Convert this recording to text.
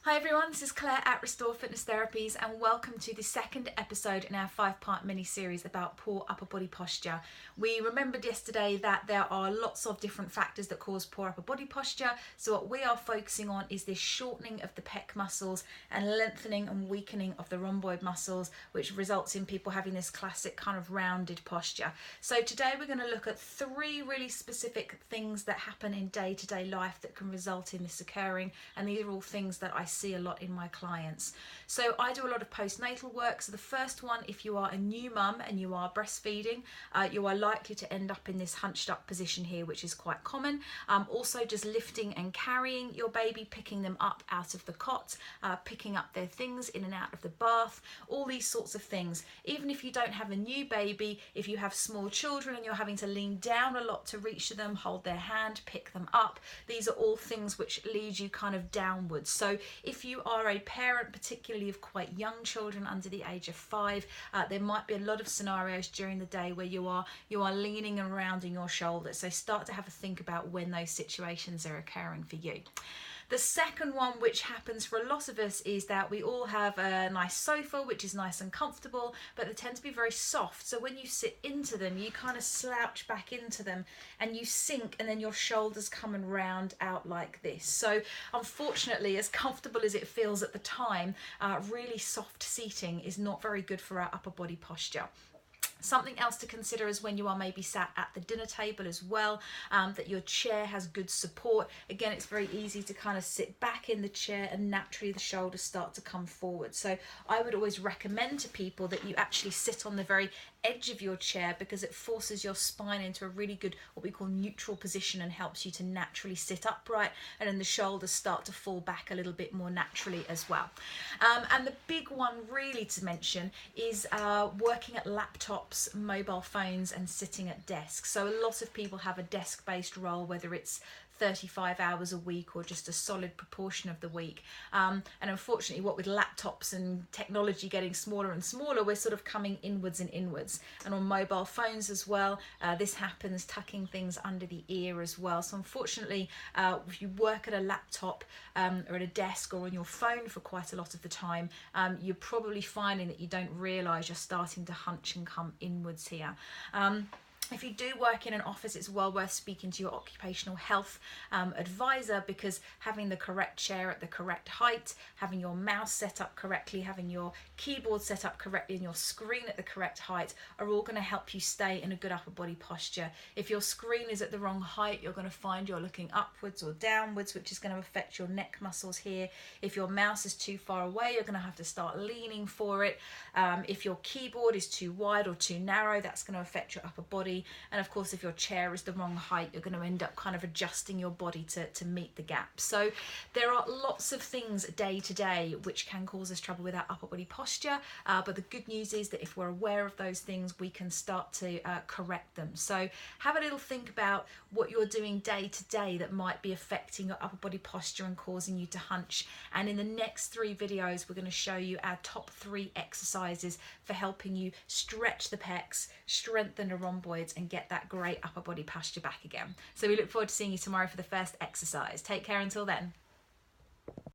Hi everyone, this is Claire at Restore Fitness Therapies and welcome to the second episode in our 5-part mini-series about poor upper body posture. We remembered yesterday that there are lots of different factors that cause poor upper body posture, so what we are focusing on is this shortening of the pec muscles and lengthening and weakening of the rhomboid muscles, which results in people having this classic kind of rounded posture. So today we're going to look at 3 really specific things that happen in day-to-day life that can result in this occurring, and these are all things that I see a lot in my clients. So I do a lot of postnatal work. So the first one, if you are a new mum and you are breastfeeding, you are likely to end up in this hunched up position here, which is quite common. Also just lifting and carrying your baby, picking them up out of the cot, picking up their things in and out of the bath, all these sorts of things. Even if you don't have a new baby, if you have small children and you're having to lean down a lot to reach them, hold their hand, pick them up, these are all things which lead you kind of downwards. So if you are a parent, particularly of quite young children under the age of 5, there might be a lot of scenarios during the day where you are leaning and rounding your shoulders. So start to have a think about when those situations are occurring for you. The second one, which happens for a lot of us, is that we all have a nice sofa, which is nice and comfortable, but they tend to be very soft. So when you sit into them, you kind of slouch back into them and you sink, and then your shoulders come and round out like this. So unfortunately, as comfortable as it feels at the time, really soft seating is not very good for our upper body posture. Something else to consider is when you are maybe sat at the dinner table as well, that your chair has good support. Again, it's very easy to kind of sit back in the chair and naturally the shoulders start to come forward. So I would always recommend to people that you actually sit on the very edge of your chair, because it forces your spine into a really good, what we call neutral position, and helps you to naturally sit upright, and then the shoulders start to fall back a little bit more naturally as well. And the big one really to mention is working at laptops, mobile phones and sitting at desks. So a lot of people have a desk-based role, whether it's 35 hours a week or just a solid proportion of the week. And unfortunately, what with laptops and technology getting smaller and smaller, we're sort of coming inwards and inwards. And on mobile phones as well, this happens, tucking things under the ear as well. So unfortunately, if you work at a laptop or at a desk or on your phone for quite a lot of the time, you're probably finding that you don't realise you're starting to hunch and come inwards here. If you do work in an office, it's well worth speaking to your occupational health advisor, because having the correct chair at the correct height, having your mouse set up correctly, having your keyboard set up correctly and your screen at the correct height are all going to help you stay in a good upper body posture. If your screen is at the wrong height, you're going to find you're looking upwards or downwards, which is going to affect your neck muscles here. If your mouse is too far away, you're going to have to start leaning for it. If your keyboard is too wide or too narrow, that's going to affect your upper body. And of course, if your chair is the wrong height, you're going to end up kind of adjusting your body to meet the gap. So there are lots of things day to day which can cause us trouble with our upper body posture, but the good news is that if we're aware of those things, we can start to correct them. So have a little think about what you're doing day to day that might be affecting your upper body posture and causing you to hunch. And in the next 3 videos, we're going to show you our top 3 exercises for helping you stretch the pecs, strengthen the rhomboids, and get that great upper body posture back again. So we look forward to seeing you tomorrow for the first exercise. Take care until then.